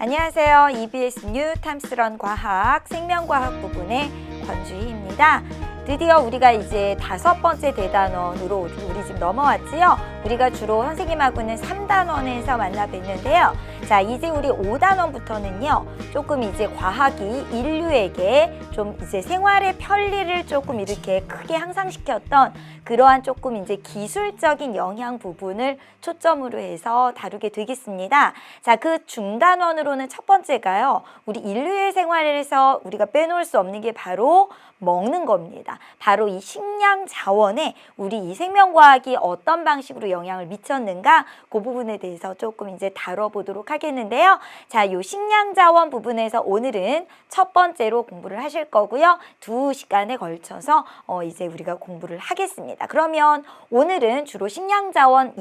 안녕하세요. EBS 뉴 탐스런 과학 생명과학 부분의 권주희입니다. 드디어 우리가 이제 5번째 대단원으로 우리 지금 넘어왔지요. 우리가 주로 선생님하고는 3단원에서 만나 뵀는데요. 자, 이제 우리 5단원부터는요. 조금 이제 과학이 인류에게 좀 이제 생활의 편리를 조금 이렇게 크게 향상시켰던 그러한 조금 이제 기술적인 영향 부분을 초점으로 해서 다루게 되겠습니다. 자, 그 중단원으로는 첫 번째가요. 우리 인류의 생활에서 우리가 빼놓을 수 없는 게 바로 먹는 겁니다. 바로 이 식량 자원에 우리 이 생명과학이 어떤 방식으로 영향을 미쳤는가 그 부분에 대해서 조금 이제 다뤄보도록 하겠는데요. 자, 요 식량 자원 부분에서 오늘은 첫 번째로 공부를 하실 거고요. 2시간에 걸쳐서 이제 우리가 공부를 하겠습니다. 그러면 오늘은 주로 식량 자원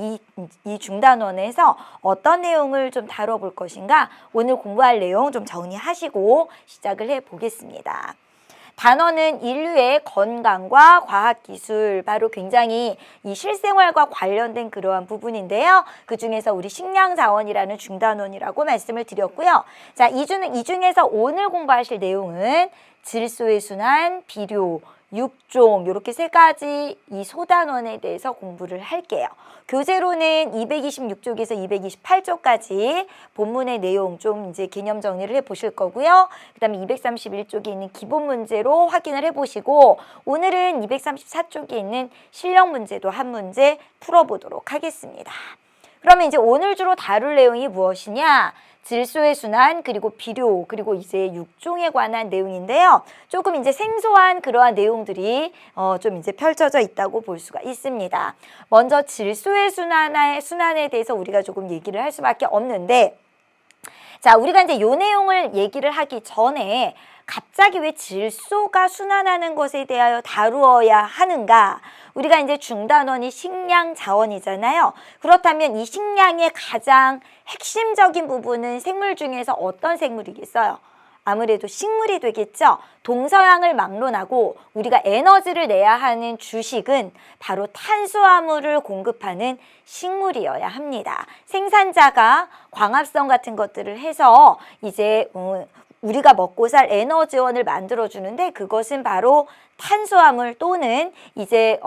이 중단원에서 어떤 내용을 좀 다뤄볼 것인가 오늘 공부할 내용 좀 정리하시고 시작을 해 보겠습니다. 단원은 인류의 건강과 과학기술, 바로 굉장히 이 실생활과 관련된 그러한 부분인데요. 그중에서 우리 식량자원이라는 중단원이라고 말씀을 드렸고요. 자, 이 중에서 오늘 공부하실 내용은 질소의 순환, 비료, 육종 이렇게 3가지 이 소단원에 대해서 공부를 할게요. 교재로는 226쪽에서 228쪽까지 본문의 내용 좀 이제 개념 정리를 해보실 거고요. 그 다음에 231쪽에 있는 기본 문제로 확인을 해보시고 오늘은 234쪽에 있는 실력 문제도 한 문제 풀어보도록 하겠습니다. 그러면 이제 오늘 주로 다룰 내용이 무엇이냐? 질소의 순환, 그리고 비료, 그리고 이제 육종에 관한 내용인데요. 조금 이제 생소한 그러한 내용들이 좀 이제 펼쳐져 있다고 볼 수가 있습니다. 먼저 질소의 순환에 대해서 우리가 조금 얘기를 할 수밖에 없는데, 자, 우리가 이제 요 내용을 얘기를 하기 전에 갑자기 왜 질소가 순환하는 것에 대하여 다루어야 하는가? 우리가 이제 중단원이 식량 자원이잖아요. 그렇다면 이 식량의 가장 핵심적인 부분은 생물 중에서 어떤 생물이겠어요? 아무래도 식물이 되겠죠. 동서양을 막론하고 우리가 에너지를 내야 하는 주식은 바로 탄수화물을 공급하는 식물이어야 합니다. 생산자가 광합성 같은 것들을 해서 이제 우리가 먹고 살 에너지원을 만들어주는데 그것은 바로 탄수화물 또는 이제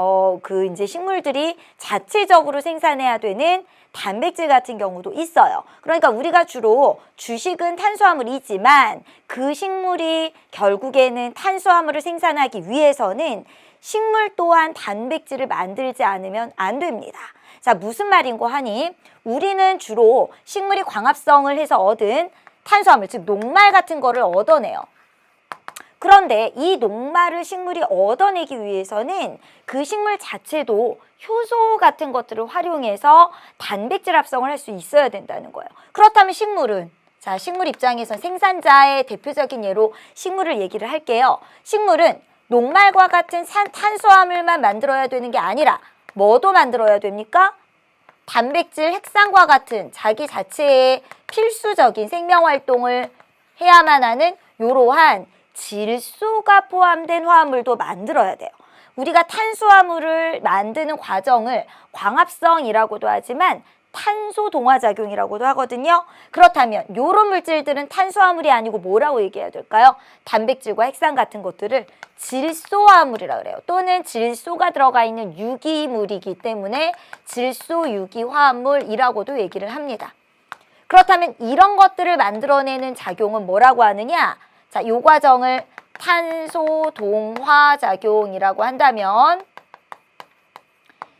이제 식물들이 자체적으로 생산해야 되는 단백질 같은 경우도 있어요. 그러니까 우리가 주로 주식은 탄수화물이지만 그 식물이 결국에는 탄수화물을 생산하기 위해서는 식물 또한 단백질을 만들지 않으면 안 됩니다. 자, 무슨 말인고 하니 우리는 주로 식물이 광합성을 해서 얻은 탄수화물, 즉 녹말 같은 거를 얻어내요. 그런데 이 녹말을 식물이 얻어내기 위해서는 그 식물 자체도 효소 같은 것들을 활용해서 단백질 합성을 할 수 있어야 된다는 거예요. 그렇다면 식물은, 자, 식물 입장에서 생산자의 대표적인 예로 식물을 얘기를 할게요. 식물은 녹말과 같은 탄수화물만 만들어야 되는 게 아니라 뭐도 만들어야 됩니까? 단백질 핵산과 같은 자기 자체의 필수적인 생명활동을 해야만 하는 이러한 질소가 포함된 화합물도 만들어야 돼요. 우리가 탄수화물을 만드는 과정을 광합성이라고도 하지만 탄소 동화작용이라고도 하거든요. 그렇다면 이런 물질들은 탄수화물이 아니고 뭐라고 얘기해야 될까요? 단백질과 핵산 같은 것들을 질소화물이라고 그래요. 또는 질소가 들어가 있는 유기물이기 때문에 질소 유기화합물이라고도 얘기를 합니다. 그렇다면 이런 것들을 만들어내는 작용은 뭐라고 하느냐? 자, 이 과정을 탄소 동화작용이라고 한다면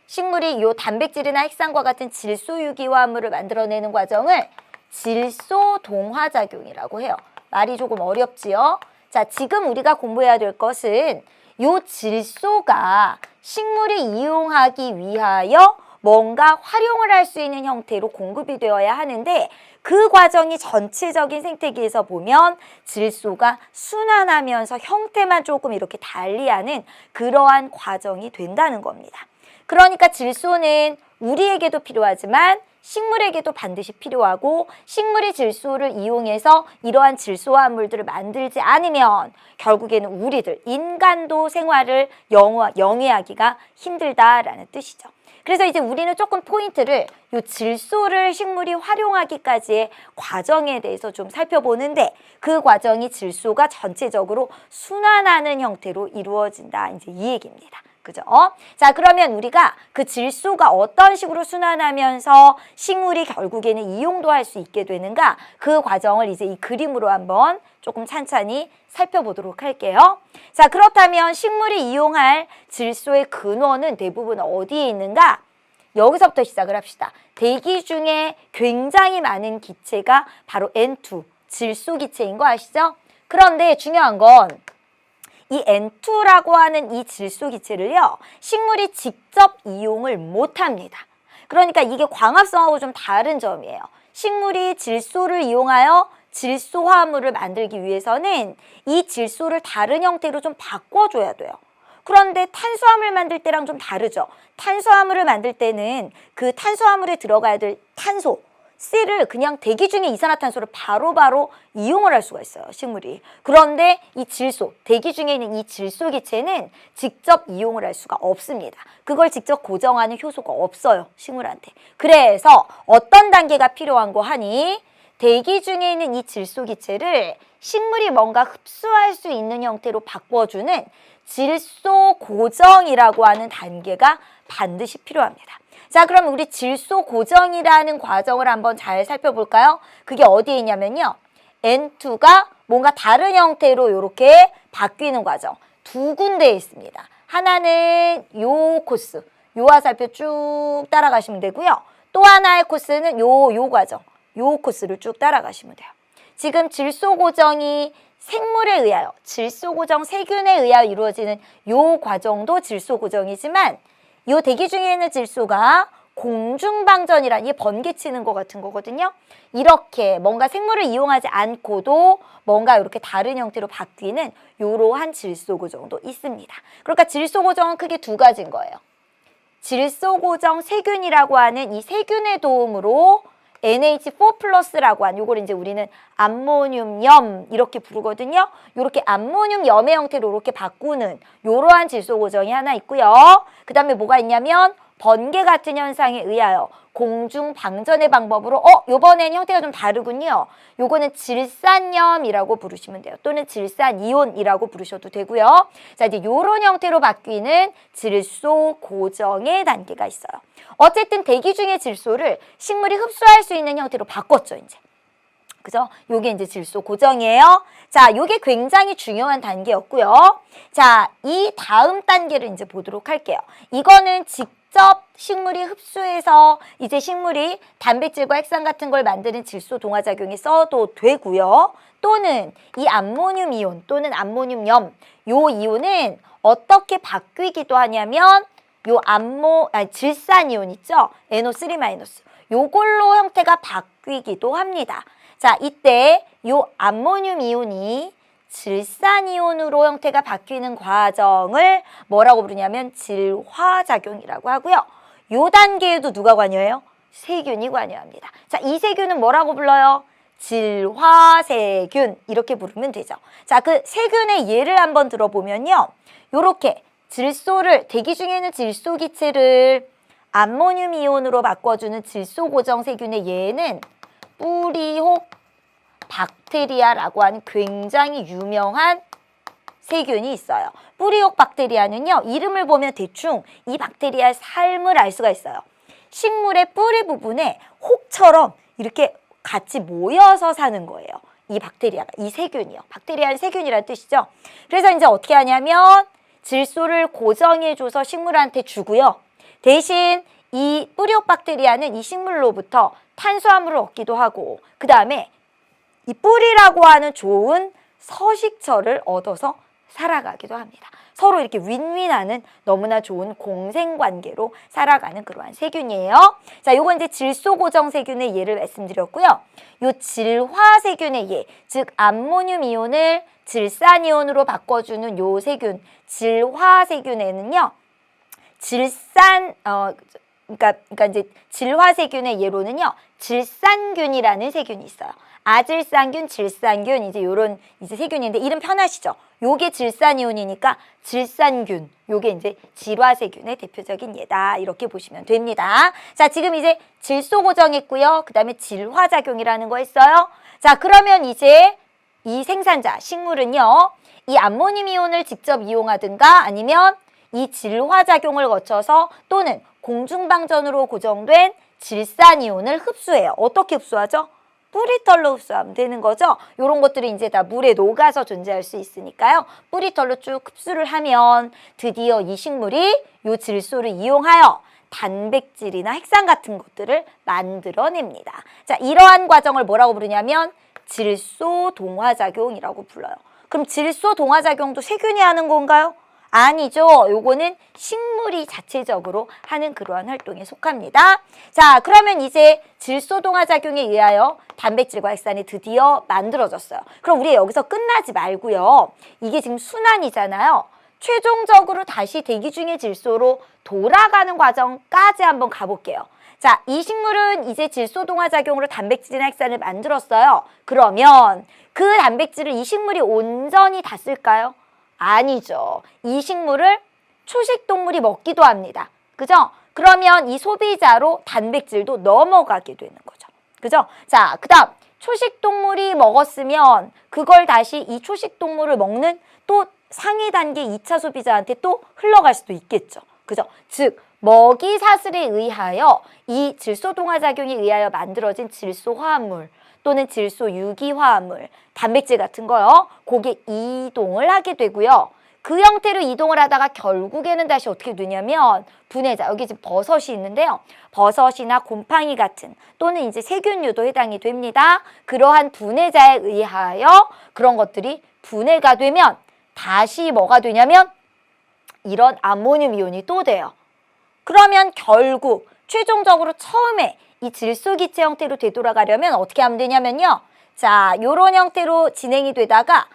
식물이 이 단백질이나 핵산과 같은 질소 유기화합물을 만들어내는 과정을 질소 동화작용이라고 해요. 말이 조금 어렵지요? 자, 지금 우리가 공부해야 될 것은 이 질소가 식물이 이용하기 위하여 뭔가 활용을 할 수 있는 형태로 공급이 되어야 하는데 그 과정이 전체적인 생태계에서 보면 질소가 순환하면서 형태만 조금 이렇게 달리하는 그러한 과정이 된다는 겁니다. 그러니까 질소는 우리에게도 필요하지만 식물에게도 반드시 필요하고 식물이 질소를 이용해서 이러한 질소화합물들을 만들지 않으면 결국에는 우리들 인간도 생활을 영위하기가 힘들다라는 뜻이죠. 그래서 이제 우리는 조금 포인트를 요 질소를 식물이 활용하기까지의 과정에 대해서 좀 살펴보는데 그 과정이 질소가 전체적으로 순환하는 형태로 이루어진다. 이제 이 얘기입니다. 그죠? 자, 그러면 우리가 그 질소가 어떤 식으로 순환하면서 식물이 결국에는 이용도 할 수 있게 되는가? 그 과정을 이제 이 그림으로 한번 조금 찬찬히 살펴보도록 할게요. 자, 그렇다면 식물이 이용할 질소의 근원은 대부분 어디에 있는가? 여기서부터 시작을 합시다. 대기 중에 굉장히 많은 기체가 바로 N2, 질소 기체인 거 아시죠? 그런데 중요한 건 이 N2라고 하는 이 질소 기체를요, 식물이 직접 이용을 못합니다. 그러니까 이게 광합성하고 좀 다른 점이에요. 식물이 질소를 이용하여 질소 화합물을 만들기 위해서는 이 질소를 다른 형태로 좀 바꿔줘야 돼요. 그런데 탄수화물 만들 때랑 좀 다르죠. 탄수화물을 만들 때는 그 탄수화물에 들어가야 될 탄소, C를 그냥 대기 중에 이산화탄소를 바로바로 이용을 할 수가 있어요, 식물이. 그런데 이 질소, 대기 중에 있는 이 질소 기체는 직접 이용을 할 수가 없습니다. 그걸 직접 고정하는 효소가 없어요, 식물한테. 그래서 어떤 단계가 필요한 거 하니? 대기 중에 있는 이 질소 기체를 식물이 뭔가 흡수할 수 있는 형태로 바꿔주는 질소 고정이라고 하는 단계가 반드시 필요합니다. 자, 그럼 우리 질소 고정이라는 과정을 한번 잘 살펴볼까요? 그게 어디에 있냐면요. N2가 뭔가 다른 형태로 이렇게 바뀌는 과정. 두 군데에 있습니다. 하나는 요 코스, 요 화살표 쭉 따라가시면 되고요. 또 하나의 코스는 요 과정, 요 코스를 쭉 따라가시면 돼요. 지금 질소 고정이 생물에 의하여, 질소 고정 세균에 의하여 이루어지는 요 과정도 질소 고정이지만 이 대기 중에 있는 질소가 공중방전이란 이 번개치는 것 같은 거거든요. 이렇게 뭔가 생물을 이용하지 않고도 뭔가 이렇게 다른 형태로 바뀌는 이러한 질소 고정도 있습니다. 그러니까 질소 고정은 크게 두 가지인 거예요. 질소 고정 세균이라고 하는 이 세균의 도움으로 NH4+라고 한 요걸 이제 우리는 암모늄염 이렇게 부르거든요. 이렇게 암모늄염의 형태로 이렇게 바꾸는 이러한 질소 고정이 하나 있고요. 그 다음에 뭐가 있냐면 번개 같은 현상에 의하여 공중 방전의 방법으로 요번엔 형태가 좀 다르군요. 요거는 질산염이라고 부르시면 돼요. 또는 질산이온이라고 부르셔도 되고요. 자, 이제 요런 형태로 바뀌는 질소 고정의 단계가 있어요. 어쨌든 대기 중의 질소를 식물이 흡수할 수 있는 형태로 바꿨죠, 이제. 그죠? 요게 이제 질소 고정이에요. 자, 요게 굉장히 중요한 단계였고요. 자, 이 다음 단계를 이제 보도록 할게요. 이거는 직접 식물이 흡수해서 이제 식물이 단백질과 핵산 같은 걸 만드는 질소 동화작용에 써도 되고요. 또는 이 암모늄 이온 또는 암모늄염 요 이온은 어떻게 바뀌기도 하냐면 요 질산 이온 있죠? NO3- 요걸로 형태가 바뀌기도 합니다. 자, 이때 요 암모늄 이온이 질산 이온으로 형태가 바뀌는 과정을 뭐라고 부르냐면 질화작용이라고 하고요. 요 단계에도 누가 관여해요? 세균이 관여합니다. 자, 이 세균은 뭐라고 불러요? 질화세균 이렇게 부르면 되죠. 자, 그 세균의 예를 한번 들어보면요. 요렇게 질소를 대기 중에 있는 질소 기체를 암모늄 이온으로 바꿔주는 질소 고정 세균의 예는 뿌리혹 박테리아라고 하는 굉장히 유명한 세균이 있어요. 뿌리혹 박테리아는요, 이름을 보면 대충 이 박테리아의 삶을 알 수가 있어요. 식물의 뿌리 부분에 혹처럼 이렇게 같이 모여서 사는 거예요. 이 박테리아가, 이 세균이요. 박테리아는 세균이라는 뜻이죠. 그래서 이제 어떻게 하냐면 질소를 고정해줘서 식물한테 주고요. 대신 이 뿌리혹 박테리아는 이 식물로부터 탄수화물을 얻기도 하고 그 다음에 이 뿌리라고 하는 좋은 서식처를 얻어서 살아가기도 합니다. 서로 이렇게 윈윈하는 너무나 좋은 공생관계로 살아가는 그러한 세균이에요. 자, 요건 이제 질소 고정 세균의 예를 말씀드렸고요. 요 질화세균의 예, 즉 암모늄 이온을 질산 이온으로 바꿔주는 요 세균, 질화세균에는요. 그러니까 이제 질화세균의 예로는요, 질산균이라는 세균이 있어요. 아질산균, 질산균, 이제 요런 이제 세균인데 이름 편하시죠? 요게 질산이온이니까 질산균, 요게 이제 질화세균의 대표적인 예다. 이렇게 보시면 됩니다. 자, 지금 이제 질소 고정했고요. 그 다음에 질화작용이라는 거 했어요. 자, 그러면 이제 이 생산자, 식물은요, 이 암모늄 이온을 직접 이용하든가 아니면 이 질화작용을 거쳐서 또는 공중방전으로 고정된 질산이온을 흡수해요. 어떻게 흡수하죠? 뿌리털로 흡수하면 되는 거죠. 이런 것들이 이제 다 물에 녹아서 존재할 수 있으니까요. 뿌리털로 쭉 흡수를 하면 드디어 이 식물이 이 질소를 이용하여 단백질이나 핵산 같은 것들을 만들어냅니다. 자, 이러한 과정을 뭐라고 부르냐면 질소 동화작용이라고 불러요. 그럼 질소 동화작용도 세균이 하는 건가요? 아니죠. 요거는 식물이 자체적으로 하는 그러한 활동에 속합니다. 자, 그러면 이제 질소 동화작용에 의하여 단백질과 핵산이 드디어 만들어졌어요. 그럼 우리 여기서 끝나지 말고요. 이게 지금 순환이잖아요. 최종적으로 다시 대기 중의 질소로 돌아가는 과정까지 한번 가볼게요. 자, 이 식물은 이제 질소 동화작용으로 단백질이나 핵산을 만들었어요. 그러면 그 단백질을 이 식물이 온전히 다 쓸까요? 아니죠. 이 식물을 초식동물이 먹기도 합니다. 그죠? 그러면 이 소비자로 단백질도 넘어가게 되는 거죠. 그죠? 자, 그 다음 초식동물이 먹었으면 그걸 다시 이 초식동물을 먹는 또 상위 단계 2차 소비자한테 또 흘러갈 수도 있겠죠. 그죠? 즉 먹이 사슬에 의하여 이 질소 동화작용에 의하여 만들어진 질소 화합물 또는 질소 유기화합물, 단백질 같은 거요. 그게 이동을 하게 되고요. 그 형태로 이동을 하다가 결국에는 다시 어떻게 되냐면 분해자, 여기 지금 버섯이 있는데요. 버섯이나 곰팡이 같은 또는 이제 세균류도 해당이 됩니다. 그러한 분해자에 의하여 그런 것들이 분해가 되면 다시 뭐가 되냐면 이런 암모늄 이온이 또 돼요. 그러면 결국 최종적으로 처음에 이 질소 기체 형태로 되돌아가려면 어떻게 하면 되냐면요. 자, 요런 형태로 진행이 되다가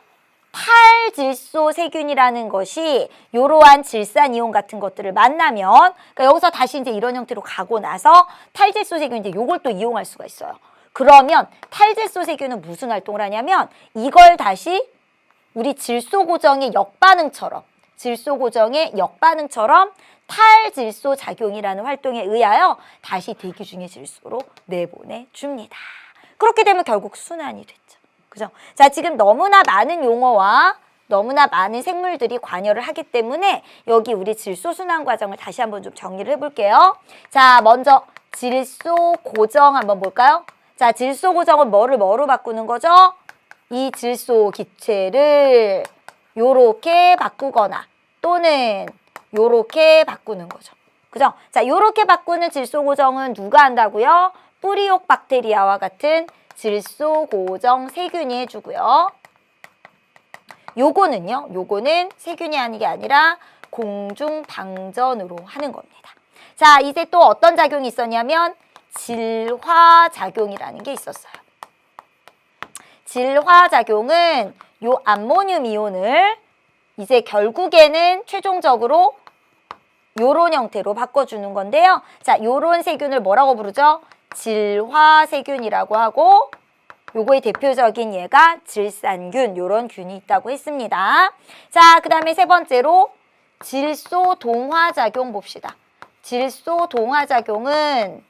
탈질소 세균이라는 것이 요러한 질산이온 같은 것들을 만나면 그러니까 여기서 다시 이제 이런 형태로 가고 나서 탈질소 세균인데 요걸 또 이용할 수가 있어요. 그러면 탈질소 세균은 무슨 활동을 하냐면 이걸 다시 우리 질소 고정의 역반응처럼 탈질소 작용이라는 활동에 의하여 다시 대기 중의 질소로 내보내줍니다. 그렇게 되면 결국 순환이 됐죠. 그죠? 자, 지금 너무나 많은 용어와 너무나 많은 생물들이 관여를 하기 때문에 여기 우리 질소 순환 과정을 다시 한번 좀 정리를 해볼게요. 자, 먼저 질소 고정 한번 볼까요? 자, 질소 고정은 뭐로 바꾸는 거죠? 이 질소 기체를 요렇게 바꾸거나 또는 요렇게 바꾸는 거죠. 그죠? 자, 요렇게 바꾸는 질소 고정은 누가 한다고요? 뿌리옥 박테리아와 같은 질소 고정 세균이 해주고요. 요거는 세균이 하는 게 아니라 공중 방전으로 하는 겁니다. 자, 이제 또 어떤 작용이 있었냐면 질화작용이라는 게 있었어요. 질화작용은 요 암모늄 이온을 이제 결국에는 최종적으로 요런 형태로 바꿔주는 건데요. 자, 요런 세균을 뭐라고 부르죠? 질화세균이라고 하고 요거의 대표적인 예가 질산균, 요런 균이 있다고 했습니다. 자, 그 다음에 세 번째로 질소 동화작용 봅시다. 질소 동화작용은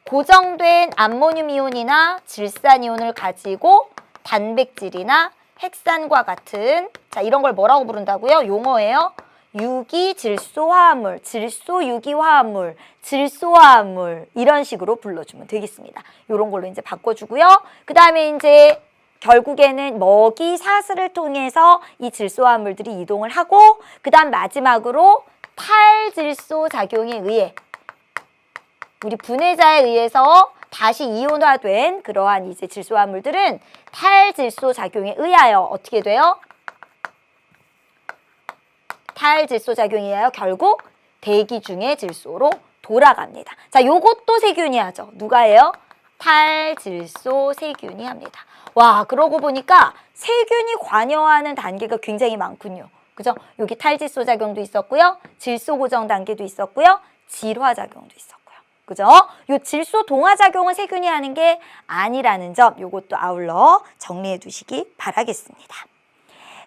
고정된 암모늄 이온이나 질산 이온을 가지고 단백질이나 핵산과 같은 자 이런 걸 뭐라고 부른다고요? 용어예요. 유기질소화합물, 질소유기화합물, 질소화합물 이런 식으로 불러주면 되겠습니다. 이런 걸로 이제 바꿔주고요. 그 다음에 이제 결국에는 먹이 사슬을 통해서 이 질소화합물들이 이동을 하고 그 다음 마지막으로 탈질소 작용에 의해 우리 분해자에 의해서 다시 이온화된 그러한 이제 질소화합물들은 탈질소 작용에 의하여 어떻게 돼요? 탈질소 작용에 의하여 결국 대기 중의 질소로 돌아갑니다. 자, 요것도 세균이 하죠. 누가 해요? 탈질소 세균이 합니다. 와, 그러고 보니까 세균이 관여하는 단계가 굉장히 많군요. 그죠? 여기 탈질소 작용도 있었고요. 질소 고정 단계도 있었고요. 질화작용도 있었고요. 그죠? 요 질소 동화작용은 세균이 하는 게 아니라는 점 요것도 아울러 정리해 두시기 바라겠습니다.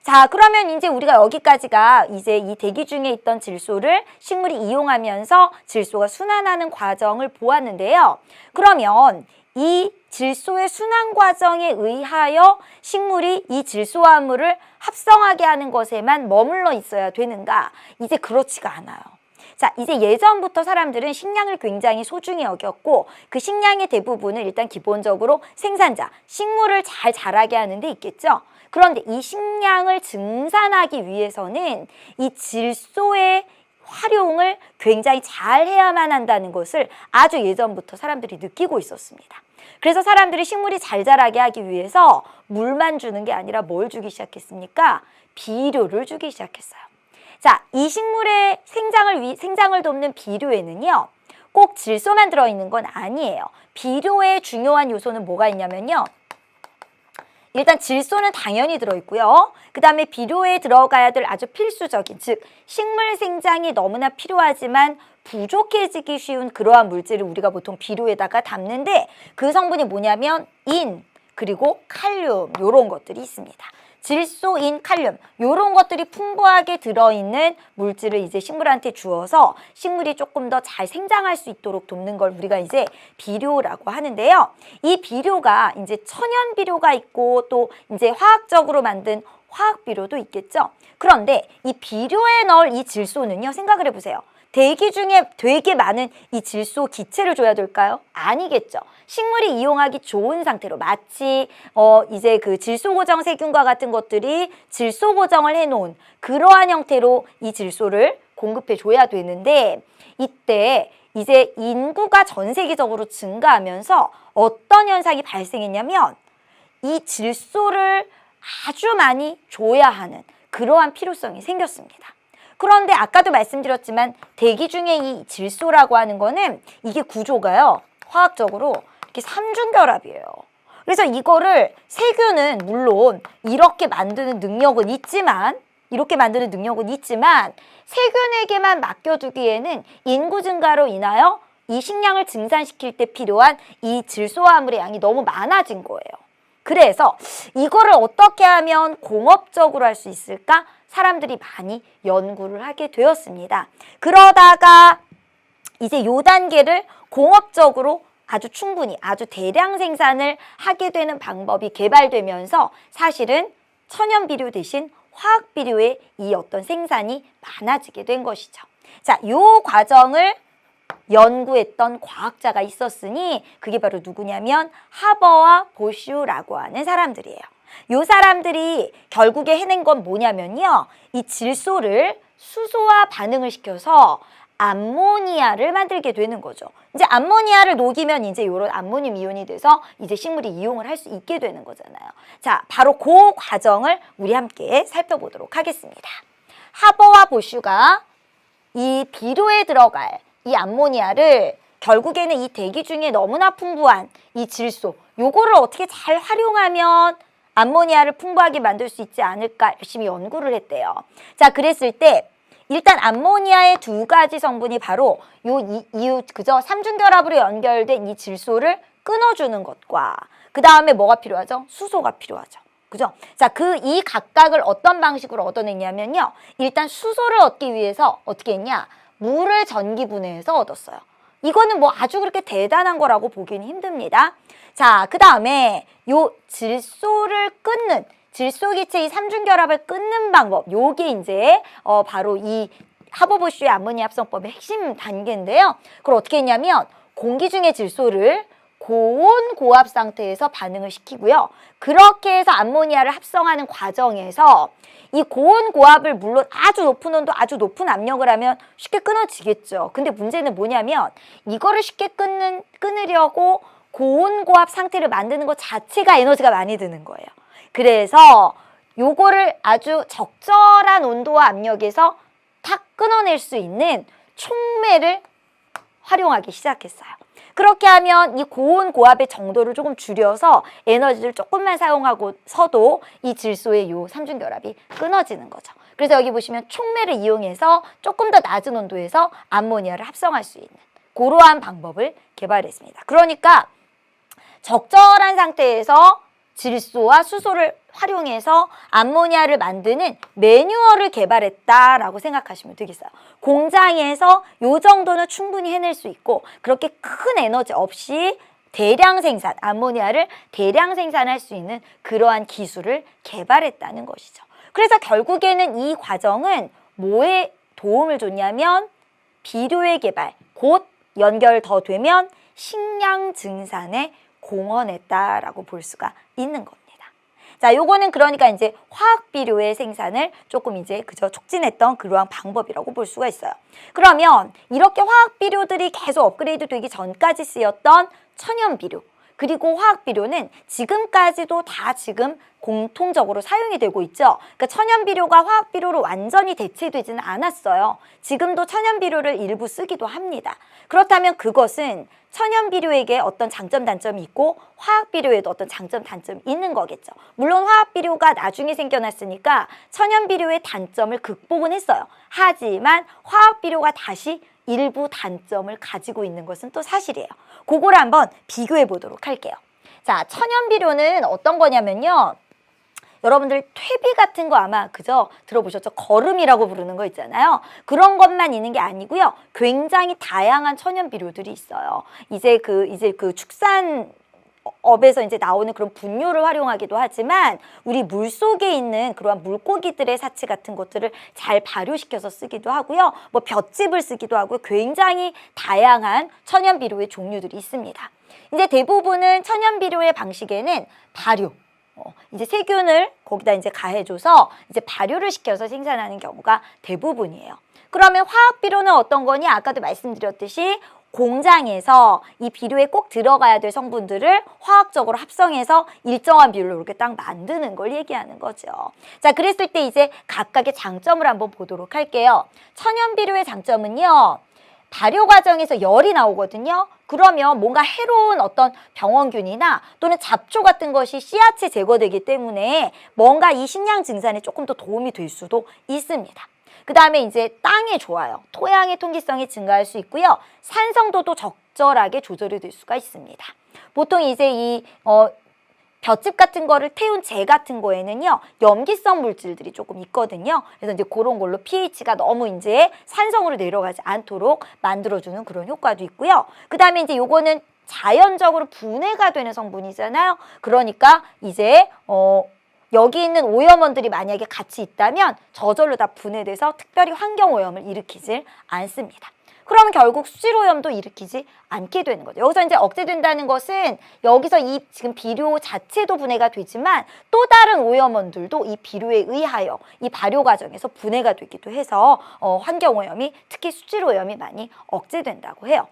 자, 그러면 이제 우리가 여기까지가 이제 이 대기 중에 있던 질소를 식물이 이용하면서 질소가 순환하는 과정을 보았는데요. 그러면 이 질소의 순환 과정에 의하여 식물이 이 질소화합물을 합성하게 하는 것에만 머물러 있어야 되는가? 이제 그렇지가 않아요. 자, 이제 예전부터 사람들은 식량을 굉장히 소중히 여겼고 그 식량의 대부분을 일단 기본적으로 생산자, 식물을 잘 자라게 하는 데 있겠죠. 그런데 이 식량을 증산하기 위해서는 이 질소의 활용을 굉장히 잘 해야만 한다는 것을 아주 예전부터 사람들이 느끼고 있었습니다. 그래서 사람들이 식물이 잘 자라게 하기 위해서 물만 주는 게 아니라 뭘 주기 시작했습니까? 비료를 주기 시작했어요. 자, 이 식물의 생장을 돕는 비료에는요, 꼭 질소만 들어있는 건 아니에요. 비료의 중요한 요소는 뭐가 있냐면요. 일단 질소는 당연히 들어있고요. 그 다음에 비료에 들어가야 될 아주 필수적인, 즉 식물 생장이 너무나 필요하지만 부족해지기 쉬운 그러한 물질을 우리가 보통 비료에다가 담는데 그 성분이 뭐냐면 인, 그리고 칼륨 이런 것들이 있습니다. 질소, 인, 칼륨 이런 것들이 풍부하게 들어있는 물질을 이제 식물한테 주어서 식물이 조금 더 잘 생장할 수 있도록 돕는 걸 우리가 이제 비료라고 하는데요. 이 비료가 이제 천연 비료가 있고 또 이제 화학적으로 만든 화학 비료도 있겠죠. 그런데 이 비료에 넣을 이 질소는요, 생각을 해보세요. 대기 중에 되게 많은 이 질소 기체를 줘야 될까요? 아니겠죠. 식물이 이용하기 좋은 상태로 마치 이제 그 질소 고정 세균과 같은 것들이 질소 고정을 해놓은 그러한 형태로 이 질소를 공급해 줘야 되는데 이때 이제 인구가 전 세계적으로 증가하면서 어떤 현상이 발생했냐면 이 질소를 아주 많이 줘야 하는 그러한 필요성이 생겼습니다. 그런데 아까도 말씀드렸지만 대기 중에 이 질소라고 하는 거는 이게 구조가요. 화학적으로 이렇게 삼중결합이에요. 그래서 이거를 세균은 물론 이렇게 만드는 능력은 있지만 세균에게만 맡겨두기에는 인구 증가로 인하여 이 식량을 증산시킬 때 필요한 이 질소화합물의 양이 너무 많아진 거예요. 그래서 이거를 어떻게 하면 공업적으로 할 수 있을까? 사람들이 많이 연구를 하게 되었습니다. 그러다가 이제 요 단계를 공업적으로 아주 충분히 아주 대량 생산을 하게 되는 방법이 개발되면서 사실은 천연 비료 대신 화학 비료의 이 어떤 생산이 많아지게 된 것이죠. 자, 요 과정을 연구했던 과학자가 있었으니 그게 바로 누구냐면 하버와 보슈라고 하는 사람들이에요. 요 사람들이 결국에 해낸 건 뭐냐면요. 이 질소를 수소와 반응을 시켜서 암모니아를 만들게 되는 거죠. 이제 암모니아를 녹이면 이제 요런 암모늄 이온이 돼서 이제 식물이 이용을 할 수 있게 되는 거잖아요. 자, 바로 그 과정을 우리 함께 살펴보도록 하겠습니다. 하버와 보슈가 이 비료에 들어갈 이 암모니아를 결국에는 이 대기 중에 너무나 풍부한 이 질소, 요거를 어떻게 잘 활용하면 암모니아를 풍부하게 만들 수 있지 않을까 열심히 연구를 했대요. 자, 그랬을 때 일단 암모니아의 두 가지 성분이 바로 그저 삼중결합으로 연결된 이 질소를 끊어주는 것과 그 다음에 뭐가 필요하죠? 수소가 필요하죠. 그죠? 자, 이 각각을 어떤 방식으로 얻어냈냐면요. 일단 수소를 얻기 위해서 어떻게 했냐? 물을 전기분해해서 얻었어요. 이거는 뭐 아주 그렇게 대단한 거라고 보기는 힘듭니다. 자, 그 다음에 요 질소를 끊는 질소기체 이 삼중결합을 끊는 방법, 요게 이제 바로 이 하버보슈의 암모니아 합성법의 핵심 단계인데요. 그걸 어떻게 했냐면 공기 중의 질소를 고온 고압 상태에서 반응을 시키고요. 그렇게 해서 암모니아를 합성하는 과정에서 이 고온 고압을 물론 아주 높은 온도, 아주 높은 압력을 하면 쉽게 끊어지겠죠. 근데 문제는 뭐냐면 이거를 쉽게 끊으려고 고온 고압 상태를 만드는 것 자체가 에너지가 많이 드는 거예요. 그래서 요거를 아주 적절한 온도와 압력에서 탁 끊어낼 수 있는 촉매를 활용하기 시작했어요. 그렇게 하면 이 고온 고압의 정도를 조금 줄여서 에너지를 조금만 사용하고서도 이 질소의 요 삼중결합이 끊어지는 거죠. 그래서 여기 보시면 촉매를 이용해서 조금 더 낮은 온도에서 암모니아를 합성할 수 있는 그러한 방법을 개발했습니다. 그러니까 적절한 상태에서 질소와 수소를 활용해서 암모니아를 만드는 매뉴얼을 개발했다라고 생각하시면 되겠어요. 공장에서 요 정도는 충분히 해낼 수 있고 그렇게 큰 에너지 없이 대량 생산, 암모니아를 대량 생산할 수 있는 그러한 기술을 개발했다는 것이죠. 그래서 결국에는 이 과정은 뭐에 도움을 줬냐면 비료의 개발, 곧 연결 더 되면 식량 증산에 공헌했다라고 볼 수가 있는 겁니다. 자, 요거는 그러니까 이제 화학 비료의 생산을 조금 이제 그저 촉진했던 그러한 방법이라고 볼 수가 있어요. 그러면 이렇게 화학 비료들이 계속 업그레이드 되기 전까지 쓰였던 천연 비료, 그리고 화학 비료는 지금까지도 다 지금 공통적으로 사용이 되고 있죠. 그러니까 천연 비료가 화학 비료로 완전히 대체되지는 않았어요. 지금도 천연 비료를 일부 쓰기도 합니다. 그렇다면 그것은 천연 비료에게 어떤 장점, 단점이 있고 화학 비료에도 어떤 장점, 단점이 있는 거겠죠. 물론 화학 비료가 나중에 생겨났으니까 천연 비료의 단점을 극복은 했어요. 하지만 화학 비료가 다시 일부 단점을 가지고 있는 것은 또 사실이에요. 그거를 한번 비교해 보도록 할게요. 자, 천연 비료는 어떤 거냐면요. 여러분들 퇴비 같은 거 아마 그저 들어보셨죠? 거름이라고 부르는 거 있잖아요. 그런 것만 있는 게 아니고요. 굉장히 다양한 천연 비료들이 있어요. 이제 그 축산업에서 이제 나오는 그런 분뇨를 활용하기도 하지만 우리 물 속에 있는 그러한 물고기들의 사치 같은 것들을 잘 발효시켜서 쓰기도 하고요. 뭐 볏짚을 쓰기도 하고요. 굉장히 다양한 천연 비료의 종류들이 있습니다. 이제 대부분은 천연 비료의 방식에는 발효, 이제 세균을 거기다 이제 가해줘서 이제 발효를 시켜서 생산하는 경우가 대부분이에요. 그러면 화학 비료는 어떤 거니? 아까도 말씀드렸듯이 공장에서 이 비료에 꼭 들어가야 될 성분들을 화학적으로 합성해서 일정한 비율로 이렇게 딱 만드는 걸 얘기하는 거죠. 자, 그랬을 때 이제 각각의 장점을 한번 보도록 할게요. 천연 비료의 장점은요. 발효 과정에서 열이 나오거든요. 그러면 뭔가 해로운 어떤 병원균이나 또는 잡초 같은 것이 씨앗에 제거되기 때문에 뭔가 이 식량 증산에 조금 더 도움이 될 수도 있습니다. 그 다음에 이제 땅에 좋아요. 토양의 통기성이 증가할 수 있고요. 산성도도 적절하게 조절이 될 수가 있습니다. 보통 이제 볏짚 같은 거를 태운 재 같은 거에는요, 염기성 물질들이 조금 있거든요. 그래서 이제 그런 걸로 pH가 너무 이제 산성으로 내려가지 않도록 만들어주는 그런 효과도 있고요. 그 다음에 이제 요거는 자연적으로 분해가 되는 성분이잖아요. 그러니까 이제, 여기 있는 오염원들이 만약에 같이 있다면 저절로 다 분해돼서 특별히 환경오염을 일으키질 않습니다. 그러면 결국 수질오염도 일으키지 않게 되는 거죠. 여기서 이제 억제된다는 것은 여기서 이 지금 비료 자체도 분해가 되지만 또 다른 오염원들도 이 비료에 의하여 이 발효 과정에서 분해가 되기도 해서 환경오염이 특히 수질오염이 많이 억제된다고 해요.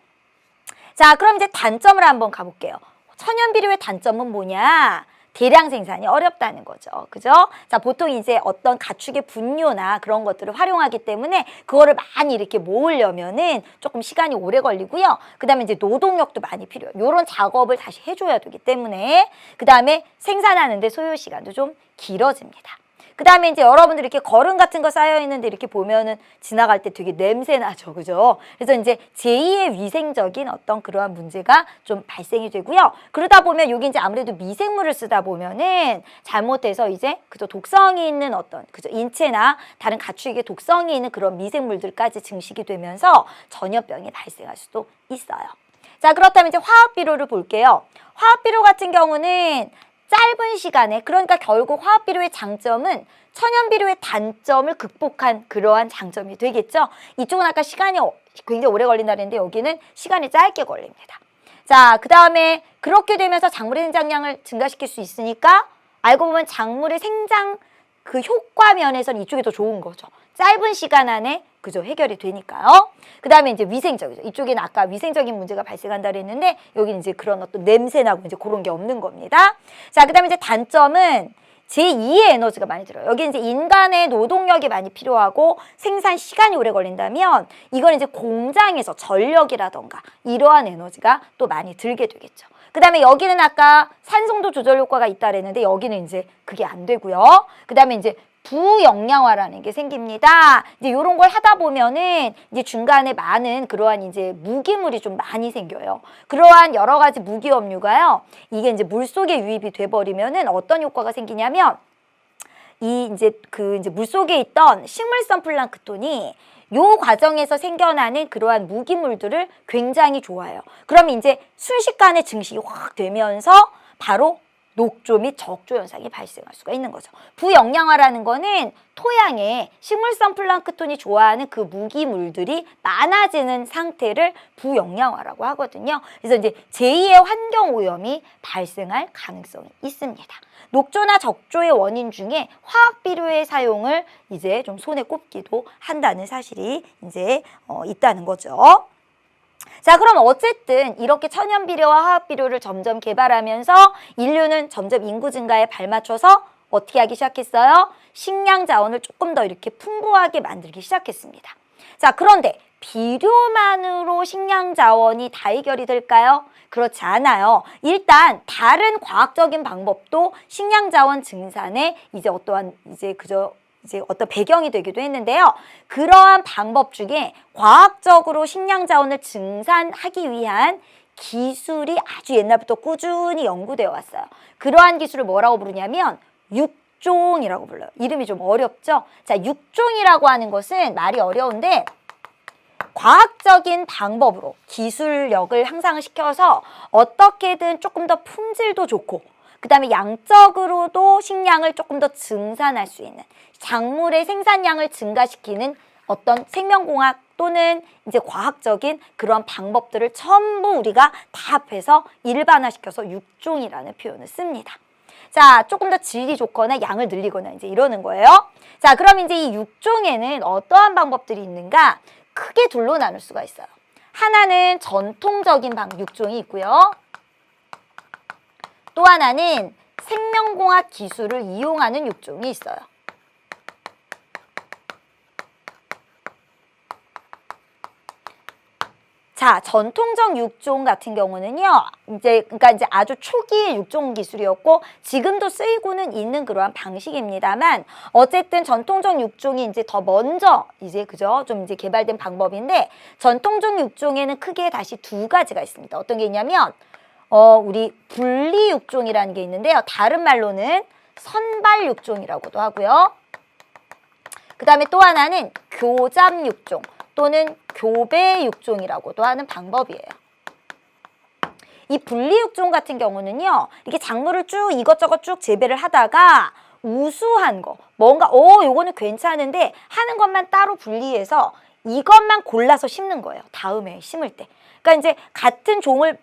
자, 그럼 이제 단점을 한번 가볼게요. 천연 비료의 단점은 뭐냐? 대량 생산이 어렵다는 거죠. 그죠? 자, 보통 이제 어떤 가축의 분뇨나 그런 것들을 활용하기 때문에 그거를 많이 이렇게 모으려면은 조금 시간이 오래 걸리고요. 그 다음에 이제 노동력도 많이 필요해요. 이런 작업을 다시 해줘야 되기 때문에 그 다음에 생산하는데 소요 시간도 좀 길어집니다. 그 다음에 이제 여러분들 이렇게 거름 같은 거 쌓여있는데 이렇게 보면은 지나갈 때 되게 냄새 나죠. 그죠? 그래서 이제 제2의 위생적인 어떤 그러한 문제가 좀 발생이 되고요. 그러다 보면 여기 이제 아무래도 미생물을 쓰다 보면은 잘못해서 이제 그저 독성이 있는 어떤 그저 인체나 다른 가축에게 독성이 있는 그런 미생물들까지 증식이 되면서 전염병이 발생할 수도 있어요. 자, 그렇다면 이제 화학 비료를 볼게요. 화학 비료 같은 경우는 짧은 시간에, 그러니까 결국 화학 비료의 장점은 천연 비료의 단점을 극복한 그러한 장점이 되겠죠. 이쪽은 아까 시간이 굉장히 오래 걸린다 그랬는데 여기는 시간이 짧게 걸립니다. 자, 그 다음에 그렇게 되면서 작물의 생장량을 증가시킬 수 있으니까 알고 보면 작물의 생장 그 효과 면에서는 이쪽이 더 좋은 거죠. 짧은 시간 안에 그죠, 해결이 되니까요. 그 다음에 이제 위생적이죠. 이쪽에는 아까 위생적인 문제가 발생한다 그랬는데 여기는 이제 그런 어떤 냄새나고 이제 그런 게 없는 겁니다. 자, 그 다음에 이제 단점은 제2의 에너지가 많이 들어요. 여기 이제 인간의 노동력이 많이 필요하고 생산 시간이 오래 걸린다면 이건 이제 공장에서 전력이라던가 이러한 에너지가 또 많이 들게 되겠죠. 그 다음에 여기는 아까 산성도 조절 효과가 있다 그랬는데 여기는 이제 그게 안 되고요. 그 다음에 이제 부영양화라는 게 생깁니다. 이제 이런 걸 하다 보면은 이제 중간에 많은 그러한 이제 무기물이 좀 많이 생겨요. 그러한 여러 가지 무기업류가요. 이게 이제 물 속에 유입이 돼버리면은 어떤 효과가 생기냐면 이제 물 속에 있던 식물성 플랑크톤이 요 과정에서 생겨나는 그러한 무기물들을 굉장히 좋아해요. 그러면 이제 순식간에 증식이 확 되면서 바로 녹조 및 적조 현상이 발생할 수가 있는 거죠. 부영양화라는 거는 토양에 식물성 플랑크톤이 좋아하는 그 무기물들이 많아지는 상태를 부영양화라고 하거든요. 그래서 이제 제2의 환경오염이 발생할 가능성이 있습니다. 녹조나 적조의 원인 중에 화학 비료의 사용을 이제 좀 손에 꼽기도 한다는 사실이 이제 있다는 거죠. 자, 그럼 어쨌든 이렇게 천연 비료와 화학 비료를 점점 개발하면서 인류는 점점 인구 증가에 발맞춰서 어떻게 하기 시작했어요? 식량 자원을 조금 더 이렇게 풍부하게 만들기 시작했습니다. 자, 그런데 비료만으로 식량 자원이 다 해결이 될까요? 그렇지 않아요. 일단 다른 과학적인 방법도 식량 자원 증산에 이제 어떠한 이제 어떤 배경이 되기도 했는데요. 그러한 방법 중에 과학적으로 식량 자원을 증산하기 위한 기술이 아주 옛날부터 꾸준히 연구되어 왔어요. 그러한 기술을 뭐라고 부르냐면 육종이라고 불러요. 이름이 좀 어렵죠? 자, 육종이라고 하는 것은 말이 어려운데 과학적인 방법으로 기술력을 향상을 시켜서 어떻게든 조금 더 품질도 좋고 그 다음에 양적으로도 식량을 조금 더 증산할 수 있는 작물의 생산량을 증가시키는 어떤 생명공학 또는 이제 과학적인 그런 방법들을 전부 우리가 다 합해서 일반화시켜서 육종이라는 표현을 씁니다. 자, 조금 더 질이 좋거나 양을 늘리거나 이제 이러는 거예요. 자, 그럼 이제 이 육종에는 어떠한 방법들이 있는가? 크게 둘로 나눌 수가 있어요. 하나는 전통적인 육종이 있고요. 또 하나는 생명공학 기술을 이용하는 육종이 있어요. 자, 전통적 육종 같은 경우는요, 그러니까 이제 아주 초기의 육종 기술이었고, 지금도 쓰이고는 있는 그러한 방식입니다만, 어쨌든 전통적 육종이 이제 더 먼저, 좀 이제 개발된 방법인데, 전통적 육종에는 크게 다시 두 가지가 있습니다. 어떤 게 있냐면, 우리 분리 육종이라는 게 있는데요. 다른 말로는 선발 육종이라고도 하고요. 그 다음에 또 하나는 교잡 육종 또는 교배 육종이라고도 하는 방법이에요. 이 분리 육종 같은 경우는요, 이렇게 작물을 쭉 이것저것 쭉 재배를 하다가 우수한 거, 뭔가 요거는 괜찮은데 하는 것만 따로 분리해서 이것만 골라서 심는 거예요. 다음에 심을 때. 그러니까 이제 같은 종을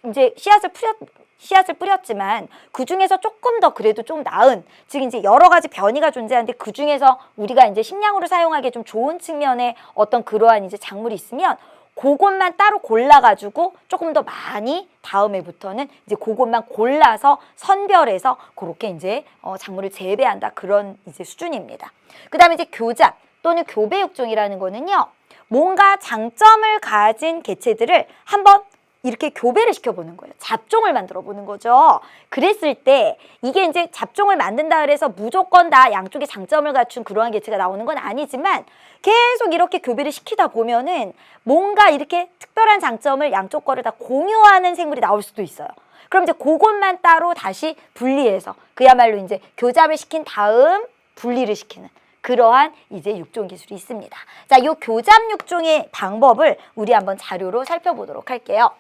이제 씨앗을 뿌렸지만 그 중에서 조금 더 그래도 좀 나은, 즉 이제 여러 가지 변이가 존재하는데 그 중에서 우리가 이제 식량으로 사용하기에 좀 좋은 측면의 어떤 그러한 이제 작물이 있으면 그것만 따로 골라가지고 조금 더 많이 다음 해부터는 이제 그것만 골라서 선별해서 그렇게 이제 작물을 재배한다, 그런 이제 수준입니다. 그 다음에 이제 교잡 또는 교배 육종이라는 거는요, 뭔가 장점을 가진 개체들을 한번 이렇게 교배를 시켜보는 거예요. 잡종을 만들어 보는 거죠. 그랬을 때 이게 이제 잡종을 만든다 그래서 무조건 다 양쪽에 장점을 갖춘 그러한 개체가 나오는 건 아니지만 계속 이렇게 교배를 시키다 보면은 뭔가 이렇게 특별한 장점을 양쪽 거를 다 공유하는 생물이 나올 수도 있어요. 그럼 이제 그것만 따로 다시 분리해서 그야말로 이제 교잡을 시킨 다음 분리를 시키는 그러한 이제 육종 기술이 있습니다. 자, 이 교잡 육종의 방법을 우리 한번 자료로 살펴보도록 할게요.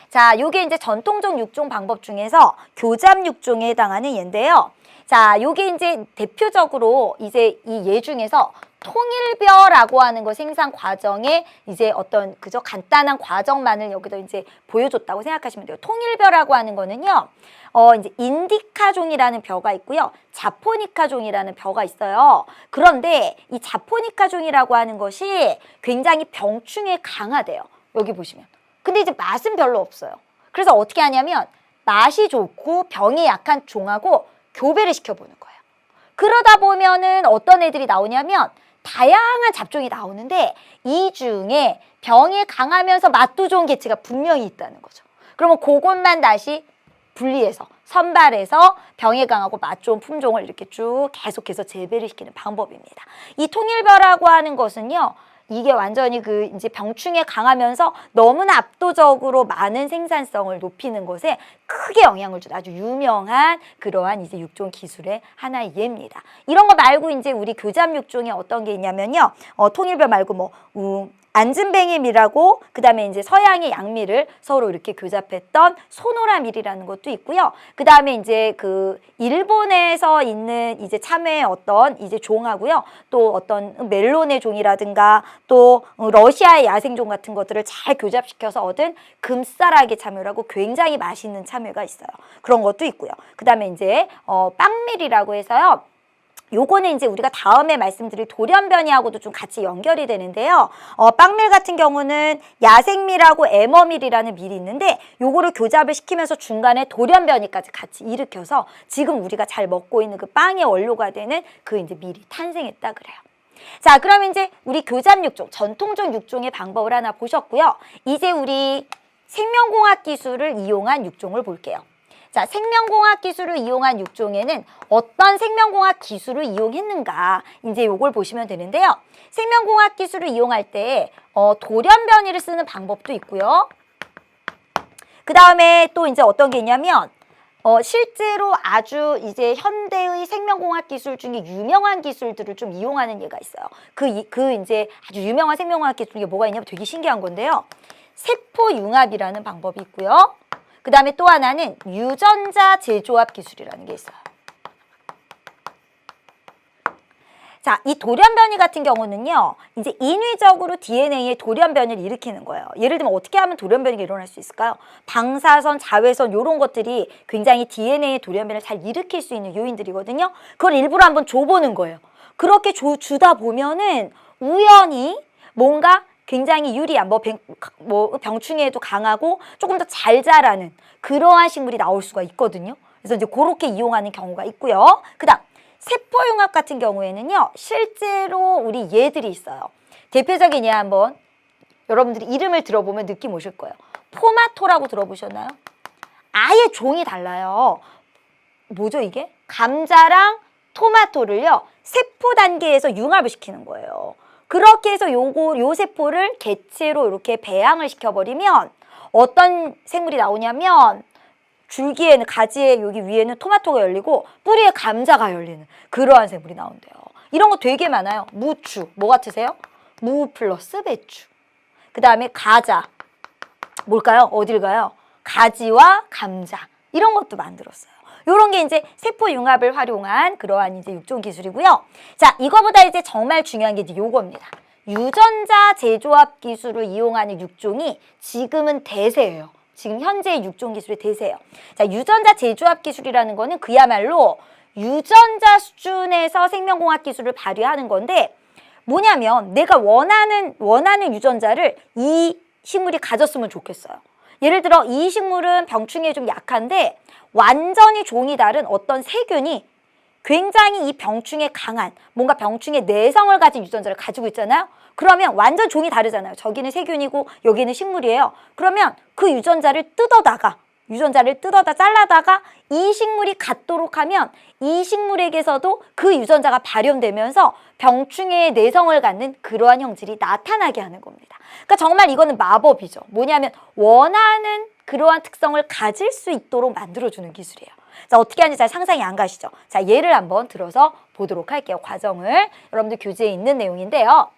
자, 요게 이제 전통적 육종 방법 중에서 교잡 육종에 해당하는 예인데요. 자, 요게 이제 대표적으로 이제 이 예 중에서 통일벼라고 하는 거 생산 과정에 이제 어떤 그저 간단한 과정만을 여기다 이제 보여줬다고 생각하시면 돼요. 통일벼라고 하는 거는요, 이제 인디카종이라는 벼가 있고요, 자포니카종이라는 벼가 있어요. 그런데 이 자포니카종이라고 하는 것이 굉장히 병충해에 강하대요. 여기 보시면. 근데 이제 맛은 별로 없어요. 그래서 어떻게 하냐면 맛이 좋고 병이 약한 종하고 교배를 시켜보는 거예요. 그러다 보면은 어떤 애들이 나오냐면 다양한 잡종이 나오는데 이 중에 병이 강하면서 맛도 좋은 개체가 분명히 있다는 거죠. 그러면 그것만 다시 분리해서 선발해서 병에 강하고 맛 좋은 품종을 이렇게 쭉 계속해서 재배를 시키는 방법입니다. 이 통일벼라고 하는 것은요. 이게 완전히 그 이제 병충해 강하면서 너무나 압도적으로 많은 생산성을 높이는 것에 크게 영향을 준 아주 유명한 그러한 이제 육종 기술의 하나의 예입니다. 이런 거 말고 이제 우리 교잡 육종에 어떤 게 있냐면요. 통일벼 말고 뭐 안진뱅이 밀하고 그다음에 이제 서양의 양밀을 서로 이렇게 교잡했던 소노라 밀이라는 것도 있고요. 그다음에 이제 그 일본에서 있는 이제 참외의 어떤 이제 종하고요. 또 어떤 멜론의 종이라든가 또 러시아의 야생종 같은 것들을 잘 교잡시켜서 얻은 금싸라기 참외라고 굉장히 맛있는 참외가 있어요. 그런 것도 있고요. 그다음에 이제 빵밀이라고 해서요. 요거는 이제 우리가 다음에 말씀드릴 돌연변이하고도 좀 같이 연결이 되는데요. 빵밀 같은 경우는 야생밀하고 애머밀이라는 밀이 있는데 요거를 교잡을 시키면서 중간에 돌연변이까지 같이 일으켜서 지금 우리가 잘 먹고 있는 그 빵의 원료가 되는 그 이제 밀이 탄생했다 그래요. 자, 그럼 이제 우리 교잡 육종, 전통적 육종의 방법을 하나 보셨고요. 이제 우리 생명공학 기술을 이용한 육종을 볼게요. 자, 생명공학 기술을 이용한 육종에는 어떤 생명공학 기술을 이용했는가 이제 요걸 보시면 되는데요. 생명공학 기술을 이용할 때 돌연변이를 쓰는 방법도 있고요. 그 다음에 또 이제 어떤 게 있냐면 실제로 아주 이제 현대의 생명공학 기술 중에 유명한 기술들을 좀 이용하는 예가 있어요. 그 이제 아주 유명한 생명공학 기술 중에 뭐가 있냐면 되게 신기한 건데요. 세포융합이라는 방법이 있고요. 그 다음에 또 하나는 유전자 재조합 기술이라는 게 있어요. 자, 이 돌연변이 같은 경우는요, 이제 인위적으로 DNA의 돌연변이를 일으키는 거예요. 예를 들면 어떻게 하면 돌연변이가 일어날 수 있을까요? 방사선, 자외선 이런 것들이 굉장히 DNA의 돌연변이를 잘 일으킬 수 있는 요인들이거든요. 그걸 일부러 한번 줘보는 거예요. 그렇게 주다 보면은 우연히 뭔가 굉장히 유리한 병충해에도 강하고 조금 더 잘 자라는 그러한 식물이 나올 수가 있거든요. 그래서 이제 그렇게 이용하는 경우가 있고요. 그다음 세포융합 같은 경우에는요. 실제로 우리 얘들이 있어요. 대표적인 예 한번 여러분들이 이름을 들어보면 느낌 오실 거예요. 포마토라고 들어보셨나요? 아예 종이 달라요. 뭐죠 이게? 감자랑 토마토를요. 세포 단계에서 융합을 시키는 거예요. 그렇게 해서 요 세포를 개체로 이렇게 배양을 시켜버리면 어떤 생물이 나오냐면 줄기에는 가지에 여기 위에는 토마토가 열리고 뿌리에 감자가 열리는 그러한 생물이 나온대요. 이런 거 되게 많아요. 무추, 뭐 같으세요? 무 플러스 배추. 그 다음에 가자. 뭘까요? 어딜 가요? 가지와 감자. 이런 것도 만들었어요. 요런 게 이제 세포융합을 활용한 그러한 이제 육종 기술이고요. 자, 이거보다 이제 정말 중요한 게 이제 요겁니다. 유전자 재조합 기술을 이용하는 육종이 지금은 대세예요. 지금 현재의 육종 기술의 대세예요. 자, 유전자 재조합 기술이라는 거는 그야말로 유전자 수준에서 생명공학 기술을 발휘하는 건데 뭐냐면 내가 원하는 유전자를 이 식물이 가졌으면 좋겠어요. 예를 들어 이 식물은 병충해에 좀 약한데 완전히 종이 다른 어떤 세균이 굉장히 이 병충해에 강한 뭔가 병충해 내성을 가진 유전자를 가지고 있잖아요. 그러면 완전 종이 다르잖아요. 저기는 세균이고 여기는 식물이에요. 그러면 그 유전자를 뜯어다 잘라다가 이 식물이 갖도록 하면 이 식물에게서도 그 유전자가 발현되면서 병충해의 내성을 갖는 그러한 형질이 나타나게 하는 겁니다. 그러니까 정말 이거는 마법이죠. 뭐냐면 원하는 그러한 특성을 가질 수 있도록 만들어주는 기술이에요. 자, 어떻게 하는지 잘 상상이 안 가시죠? 자, 예를 한번 들어서 보도록 할게요. 과정을. 여러분들 교재에 있는 내용인데요.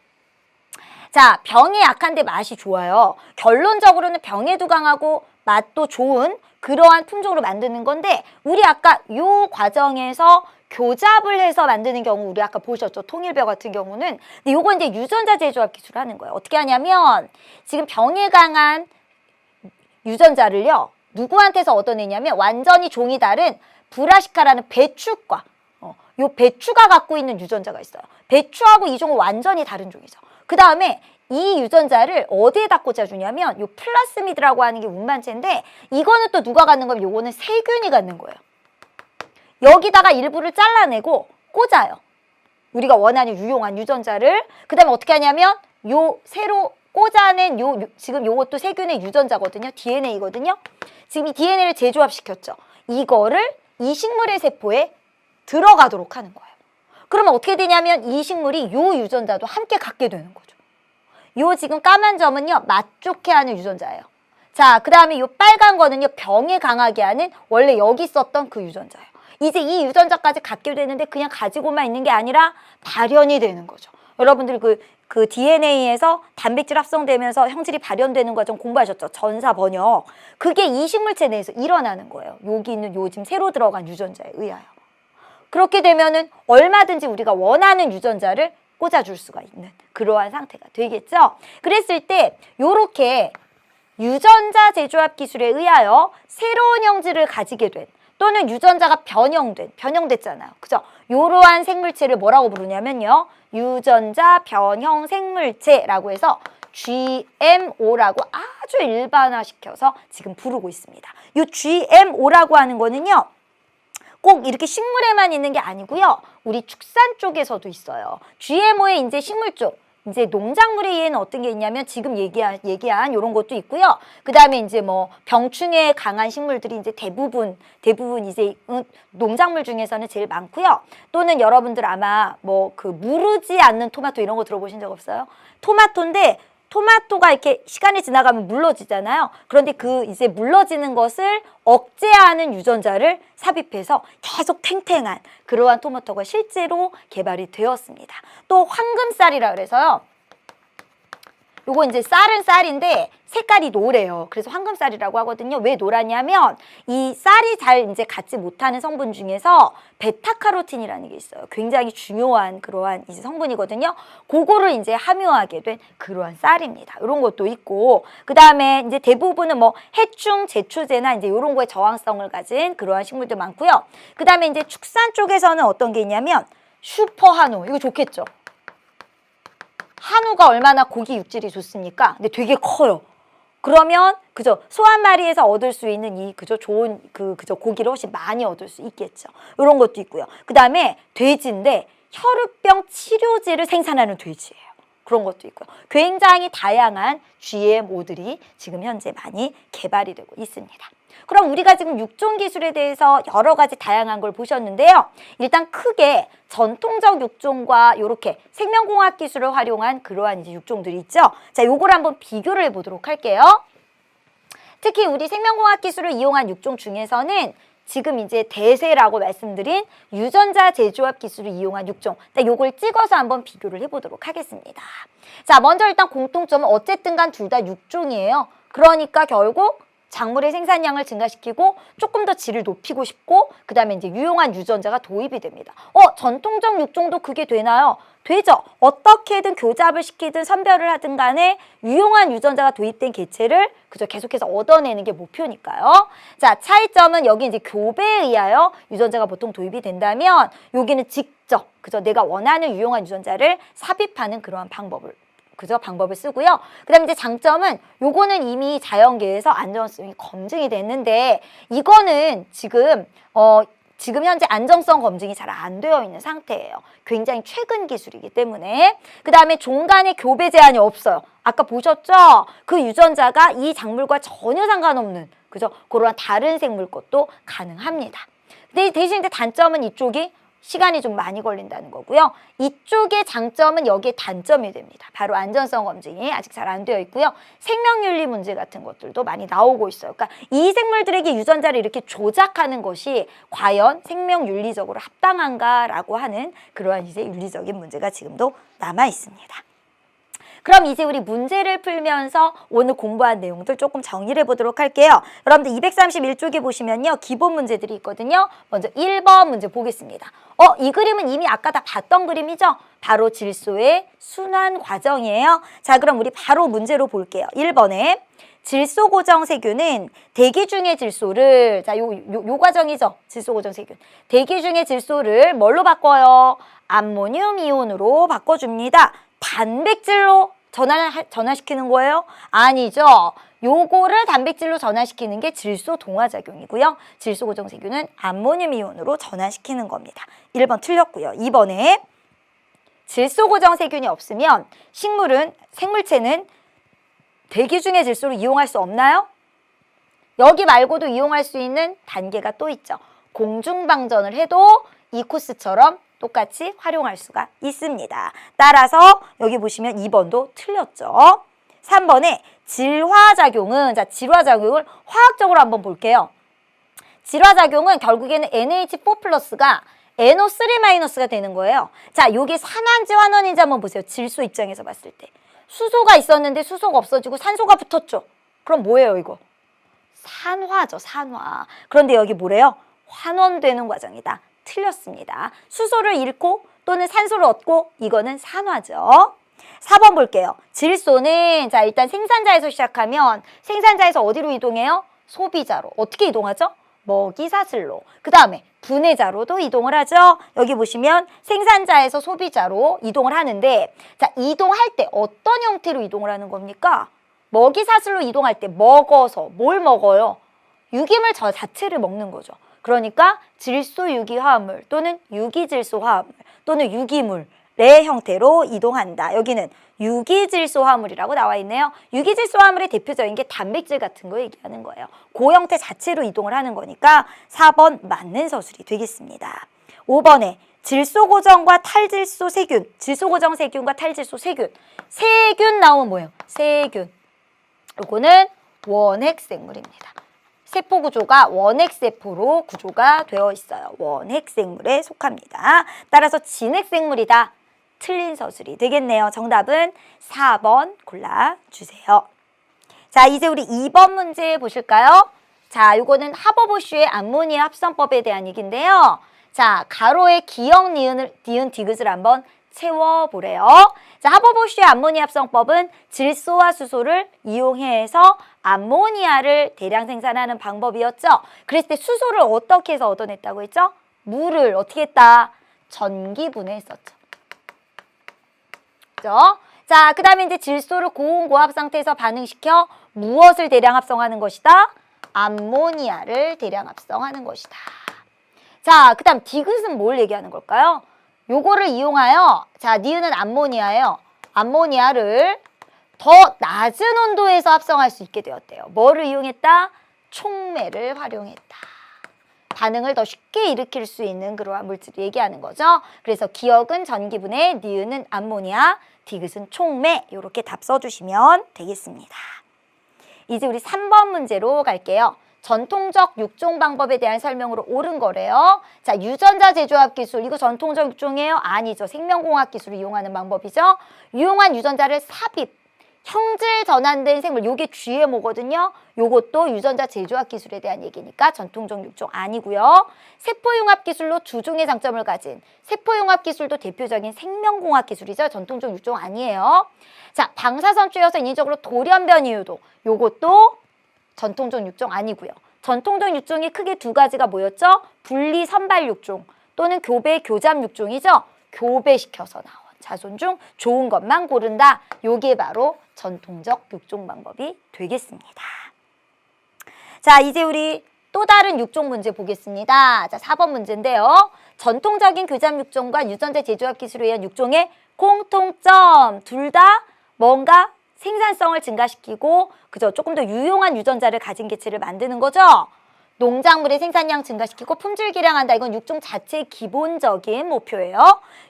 자, 병이 약한데 맛이 좋아요. 결론적으로는 병에도 강하고 맛도 좋은 그러한 품종으로 만드는 건데 우리 아까 요 과정에서 교잡을 해서 만드는 경우 우리 아까 보셨죠? 통일벼 같은 경우는. 근데 요거 이제 유전자 재조합 기술을 하는 거예요. 어떻게 하냐면 지금 병에 강한 유전자를요. 누구한테서 얻어내냐면 완전히 종이 다른 브라시카라는 배추과 요 배추가 갖고 있는 유전자가 있어요. 배추하고 이 종은 완전히 다른 종이죠. 그 다음에 이 유전자를 어디에다 꽂아주냐면 요 플라스미드라고 하는 게 운반체인데 이거는 또 누가 갖는 거면 요거는 세균이 갖는 거예요. 여기다가 일부를 잘라내고 꽂아요. 우리가 원하는 유용한 유전자를. 그 다음에 어떻게 하냐면 요 새로 꽂아낸 지금 요것도 세균의 유전자거든요. DNA거든요. 지금 이 DNA를 재조합시켰죠. 이거를 이 식물의 세포에 들어가도록 하는 거예요. 그러면 어떻게 되냐면 이 식물이 요 유전자도 함께 갖게 되는 거죠. 요 지금 까만 점은요, 맛 좋게 하는 유전자예요. 자, 그 다음에 요 빨간 거는요, 병에 강하게 하는 원래 여기 있었던 그 유전자예요. 이제 이 유전자까지 갖게 되는데 그냥 가지고만 있는 게 아니라 발현이 되는 거죠. 여러분들 그 DNA에서 단백질 합성되면서 형질이 발현되는 과정 공부하셨죠? 전사 번역. 그게 이 식물체 내에서 일어나는 거예요. 여기 있는 요 지금 새로 들어간 유전자에 의하여. 그렇게 되면은 얼마든지 우리가 원하는 유전자를 꽂아줄 수가 있는 그러한 상태가 되겠죠. 그랬을 때 요렇게 유전자 재조합 기술에 의하여 새로운 형질을 가지게 된 또는 유전자가 변형됐잖아요. 그죠? 요러한 생물체를 뭐라고 부르냐면요. 유전자 변형 생물체라고 해서 GMO라고 아주 일반화시켜서 지금 부르고 있습니다. 이 GMO라고 하는 거는요. 꼭 이렇게 식물에만 있는 게 아니고요. 우리 축산 쪽에서도 있어요. GMO의 이제 식물 쪽, 이제 농작물에 의해는 어떤 게 있냐면 지금 얘기한 이런 것도 있고요. 그 다음에 이제 뭐 병충해에 강한 식물들이 이제 대부분 이제 농작물 중에서는 제일 많고요. 또는 여러분들 아마 뭐 그 무르지 않는 토마토 이런 거 들어보신 적 없어요? 토마토인데 토마토가 이렇게 시간이 지나가면 물러지잖아요. 그런데 그 이제 물러지는 것을 억제하는 유전자를 삽입해서 계속 탱탱한 그러한 토마토가 실제로 개발이 되었습니다. 또 황금쌀이라 그래서요. 요거 이제 쌀은 쌀인데 색깔이 노래요. 그래서 황금쌀이라고 하거든요. 왜 노랗냐면 이 쌀이 잘 이제 갖지 못하는 성분 중에서 베타카로틴이라는 게 있어요. 굉장히 중요한 그러한 이제 성분이거든요. 그거를 이제 함유하게 된 그러한 쌀입니다. 이런 것도 있고 그 다음에 이제 대부분은 뭐 해충, 제초제나 이제 이런 거에 저항성을 가진 그러한 식물들 많고요. 그 다음에 이제 축산 쪽에서는 어떤 게 있냐면 슈퍼 한우 이거 좋겠죠. 한우가 얼마나 고기 육질이 좋습니까? 근데 되게 커요. 그러면 그죠 소 한 마리에서 얻을 수 있는 이 그죠 좋은 그죠 고기를 훨씬 많이 얻을 수 있겠죠. 이런 것도 있고요. 그 다음에 돼지인데 혈우병 치료제를 생산하는 돼지예요. 그런 것도 있고요. 굉장히 다양한 GMO들이 지금 현재 많이 개발이 되고 있습니다. 그럼 우리가 지금 육종 기술에 대해서 여러 가지 다양한 걸 보셨는데요. 일단 크게 전통적 육종과 이렇게 생명공학 기술을 활용한 그러한 이제 육종들이 있죠. 자, 요걸 한번 비교를 해보도록 할게요. 특히 우리 생명공학 기술을 이용한 육종 중에서는 지금 이제 대세라고 말씀드린 유전자 재조합 기술을 이용한 육종. 요걸 찍어서 한번 비교를 해보도록 하겠습니다. 자, 먼저 일단 공통점은 어쨌든 간 둘 다 육종이에요. 그러니까 결국 작물의 생산량을 증가시키고 조금 더 질을 높이고 싶고 그 다음에 이제 유용한 유전자가 도입이 됩니다. 전통적 육종도 그게 되나요? 되죠. 어떻게든 교잡을 시키든 선별을 하든 간에 유용한 유전자가 도입된 개체를 그저 계속해서 얻어내는 게 목표니까요. 자, 차이점은 여기 이제 교배에 의하여 유전자가 보통 도입이 된다면 여기는 직접 그저 내가 원하는 유용한 유전자를 삽입하는 그러한 방법을 쓰고요. 그 다음에 이제 장점은 요거는 이미 자연계에서 안전성이 검증이 됐는데 이거는 지금 현재 안정성 검증이 잘 안 되어 있는 상태예요. 굉장히 최근 기술이기 때문에. 그 다음에 종 간의 교배 제한이 없어요. 아까 보셨죠? 그 유전자가 이 작물과 전혀 상관없는 그죠? 그러한 다른 생물 것도 가능합니다. 근데 대신 이제 단점은 이쪽이 시간이 좀 많이 걸린다는 거고요. 이쪽의 장점은 여기에 단점이 됩니다. 바로 안전성 검증이 아직 잘 안 되어 있고요. 생명윤리 문제 같은 것들도 많이 나오고 있어요. 그러니까 이 생물들에게 유전자를 이렇게 조작하는 것이 과연 생명윤리적으로 합당한가라고 하는 그러한 이제 윤리적인 문제가 지금도 남아 있습니다. 그럼 이제 우리 문제를 풀면서 오늘 공부한 내용들 조금 정리를 해보도록 할게요. 여러분들 231쪽에 보시면요. 기본 문제들이 있거든요. 먼저 1번 문제 보겠습니다. 이 그림은 이미 아까 다 봤던 그림이죠? 바로 질소의 순환 과정이에요. 자, 그럼 우리 바로 문제로 볼게요. 1번에 질소 고정 세균은 대기 중의 질소를 요 과정이죠. 질소 고정 세균. 대기 중의 질소를 뭘로 바꿔요? 암모늄 이온으로 바꿔줍니다. 단백질로 전환시키는 거예요? 아니죠. 요거를 단백질로 전환시키는 게 질소 동화작용이고요. 질소 고정 세균은 암모늄 이온으로 전환시키는 겁니다. 1번 틀렸고요. 2번에 질소 고정 세균이 없으면 생물체는 대기 중의 질소를 이용할 수 없나요? 여기 말고도 이용할 수 있는 단계가 또 있죠. 공중방전을 해도 이 코스처럼 똑같이 활용할 수가 있습니다. 따라서 여기 보시면 2번도 틀렸죠. 3번에 질화작용은, 자, 질화작용을 화학적으로 한번 볼게요. 질화작용은 결국에는 NH4+가 NO3- 되는 거예요. 자, 요게 산화인지 환원인지 한번 보세요. 질소 입장에서 봤을 때. 수소가 있었는데 수소가 없어지고 산소가 붙었죠. 그럼 뭐예요, 이거? 산화죠, 산화. 그런데 여기 뭐래요? 환원되는 과정이다. 틀렸습니다. 수소를 잃고 또는 산소를 얻고 이거는 산화죠. 4번 볼게요. 질소는 자 일단 생산자에서 시작하면 생산자에서 어디로 이동해요? 소비자로. 어떻게 이동하죠? 먹이사슬로. 그 다음에 분해자로도 이동을 하죠. 여기 보시면 생산자에서 소비자로 이동을 하는데 자 이동할 때 어떤 형태로 이동을 하는 겁니까? 먹이사슬로 이동할 때 먹어서 뭘 먹어요? 유기물 저 자체를 먹는 거죠. 그러니까 질소유기화합물 또는 유기질소화합물 또는 유기물의 형태로 이동한다. 여기는 유기질소화합물이라고 나와 있네요. 유기질소화합물의 대표적인 게 단백질 같은 거 얘기하는 거예요. 그 형태 자체로 이동을 하는 거니까 4번 맞는 서술이 되겠습니다. 5번에 질소고정과 탈질소세균, 질소고정세균과 탈질소세균, 세균 나오면 뭐예요? 세균. 요거는 원핵생물입니다. 세포 구조가 원핵세포로 구조가 되어 있어요. 원핵생물에 속합니다. 따라서 진핵생물이다. 틀린 서술이 되겠네요. 정답은 4번 골라주세요. 자, 이제 우리 2번 문제 보실까요? 자, 요거는 하버보쉬의 암모니아 합성법에 대한 얘기인데요. 자, 가로에 기역, 니은, 디귿을 한번 채워보래요. 자, 하버보쉬의 암모니아 합성법은 질소와 수소를 이용해서 암모니아를 대량 생산하는 방법이었죠. 그랬을 때 수소를 어떻게 해서 얻어냈다고 했죠? 물을 어떻게 했다? 전기분해했었죠. 그죠? 자, 그 다음에 이제 질소를 고온고압 상태에서 반응시켜 무엇을 대량 합성하는 것이다? 암모니아를 대량 합성하는 것이다. 자, 그 다음 디귿은 뭘 얘기하는 걸까요? 요거를 이용하여 자, 니은은 암모니아예요. 암모니아를 더 낮은 온도에서 합성할 수 있게 되었대요. 뭐를 이용했다? 촉매를 활용했다. 반응을 더 쉽게 일으킬 수 있는 그러한 물질을 얘기하는 거죠. 그래서 기역은 전기분해, 니은은 암모니아, 디귿은 촉매 이렇게 답 써주시면 되겠습니다. 이제 우리 3번 문제로 갈게요. 전통적 육종 방법에 대한 설명으로 옳은 거래요. 자, 유전자 재조합 기술. 이거 전통적 육종이에요? 아니죠. 생명공학 기술을 이용하는 방법이죠. 유용한 유전자를 삽입, 형질 전환된 생물. 요게 GMO거든요. 요것도 유전자 재조합 기술에 대한 얘기니까 전통적 육종 아니고요. 세포융합 기술로 두 종의 장점을 가진 세포융합 기술도 대표적인 생명공학 기술이죠. 전통적 육종 아니에요. 자, 방사선주여서 인위적으로 돌연변 이유도 요것도 전통적 육종 아니고요. 전통적 육종이 크게 두 가지가 뭐였죠? 분리 선발 육종 또는 교배 교잡 육종이죠. 교배시켜서 나온 자손 중 좋은 것만 고른다. 요게 바로 전통적 육종 방법이 되겠습니다. 자, 이제 우리 또 다른 육종 문제 보겠습니다. 자, 4번 문제인데요. 전통적인 교잡 육종과 유전자 재조합 기술에 의한 육종의 공통점. 둘 다 뭔가 생산성을 증가시키고 그죠? 조금 더 유용한 유전자를 가진 개체를 만드는 거죠. 농작물의 생산량 증가시키고 품질 개량한다. 이건 육종 자체의 기본적인 목표예요.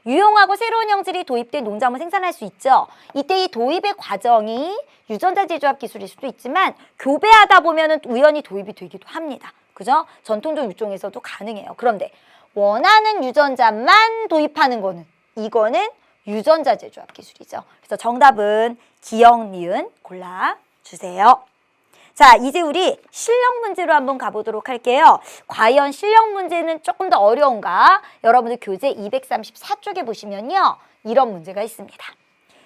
유용하고 새로운 형질이 도입된 농작물 생산할 수 있죠. 이때 이 도입의 과정이 유전자 재조합 기술일 수도 있지만 교배하다 보면은 우연히 도입이 되기도 합니다. 그죠? 전통적 육종에서도 가능해요. 그런데 원하는 유전자만 도입하는 거는 이거는 유전자 재조합 기술이죠. 그래서 정답은 기역, 니은 골라주세요. 자, 이제 우리 실력 문제로 한번 가보도록 할게요. 과연 실력 문제는 조금 더 어려운가? 여러분들 교재 234쪽에 보시면요. 이런 문제가 있습니다.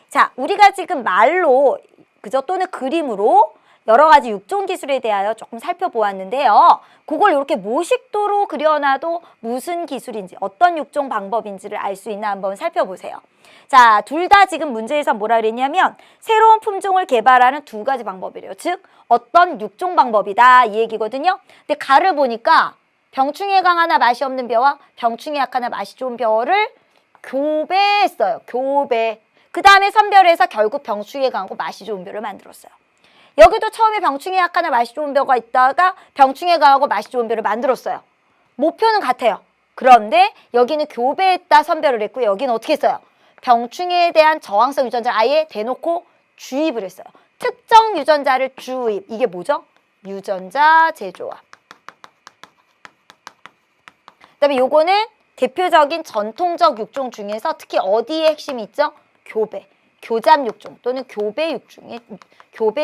자, 우리가 지금 말로 그죠? 또는 그림으로 여러 가지 육종 기술에 대하여 조금 살펴보았는데요. 그걸 이렇게 모식도로 그려놔도 무슨 기술인지 어떤 육종 방법인지를 알 수 있나 한번 살펴보세요. 자, 둘 다 지금 문제에서 뭐라 그랬냐면 새로운 품종을 개발하는 두 가지 방법이래요. 즉 어떤 육종 방법이다 이 얘기거든요. 근데 가를 보니까 병충해 강하나 맛이 없는 벼와 병충해 약하나 맛이 좋은 벼를 교배했어요. 교배. 그 다음에 선별해서 결국 병충해 강하고 맛이 좋은 벼를 만들었어요. 여기도 처음에 병충해 약하나 맛이 좋은 벼가 있다가 병충해 강하고 맛이 좋은 벼를 만들었어요. 목표는 같아요. 그런데 여기는 교배했다 선별을 했고 여기는 어떻게 했어요? 병충해에 대한 저항성 유전자를 아예 대놓고 주입을 했어요. 특정 유전자를 주입. 이게 뭐죠? 유전자 재조합. 그다음에 요거는 대표적인 전통적 육종 중에서 특히 어디에 핵심이 있죠? 교배. 교잡 육종 또는 교배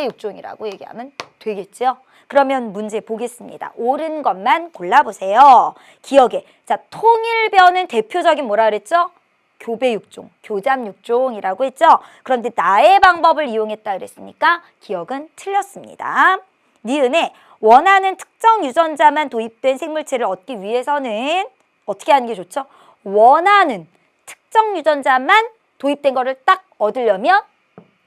육종이라고 얘기하면 되겠죠. 그러면 문제 보겠습니다. 옳은 것만 골라보세요. 기억에. 자, 통일벼는 대표적인 뭐라 그랬죠? 교배 육종, 교잡 육종이라고 했죠. 그런데 나의 방법을 이용했다 그랬으니까 기억은 틀렸습니다. 니은에 원하는 특정 유전자만 도입된 생물체를 얻기 위해서는 어떻게 하는 게 좋죠? 원하는 특정 유전자만 도입된 거를 딱 얻으려면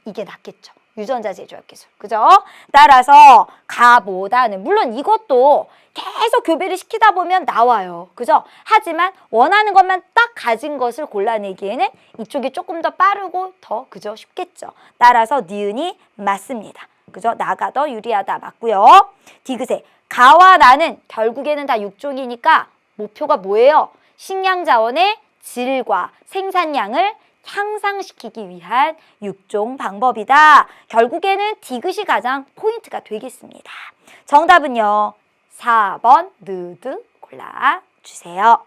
이게 낫겠죠. 유전자 재조합 기술. 그죠? 따라서 가보다는 물론 이것도 계속 교배를 시키다 보면 나와요. 그죠? 하지만 원하는 것만 딱 가진 것을 골라내기에는 이쪽이 조금 더 빠르고 더 그죠? 쉽겠죠. 따라서 니은이 맞습니다. 그죠? 나가 더 유리하다 맞고요. 디귿에 가와 나는 결국에는 다 육종이니까 목표가 뭐예요? 식량 자원의 질과 생산량을 향상시키기 위한 육종 방법이다. 결국에는 디귿이 가장 포인트가 되겠습니다. 정답은요. 4번 느드 골라주세요.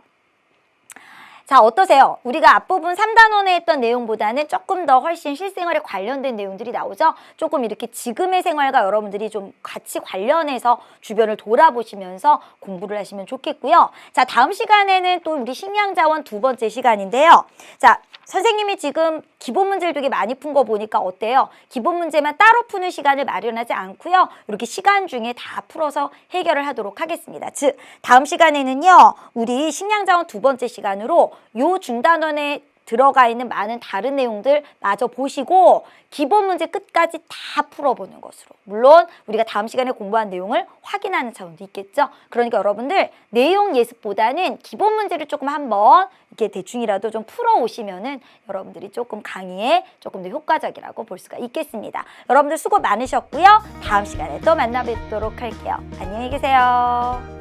자, 어떠세요? 우리가 앞부분 3단원에 했던 내용보다는 조금 더 훨씬 실생활에 관련된 내용들이 나오죠? 조금 이렇게 지금의 생활과 여러분들이 좀 같이 관련해서 주변을 돌아보시면서 공부를 하시면 좋겠고요. 자, 다음 시간에는 또 우리 식량자원 두 번째 시간인데요. 자, 선생님이 지금 기본 문제를 되게 많이 푼 거 보니까 어때요? 기본 문제만 따로 푸는 시간을 마련하지 않고요. 이렇게 시간 중에 다 풀어서 해결을 하도록 하겠습니다. 즉, 다음 시간에는요. 우리 식량자원 두 번째 시간으로 요 중단원에 들어가 있는 많은 다른 내용들 마저 보시고 기본 문제 끝까지 다 풀어보는 것으로. 물론 우리가 다음 시간에 공부한 내용을 확인하는 차원도 있겠죠. 그러니까 여러분들 내용 예습보다는 기본 문제를 조금 한번 이렇게 대충이라도 좀 풀어오시면은 여러분들이 조금 강의에 조금 더 효과적이라고 볼 수가 있겠습니다. 여러분들 수고 많으셨고요. 다음 시간에 또 만나뵙도록 할게요. 안녕히 계세요.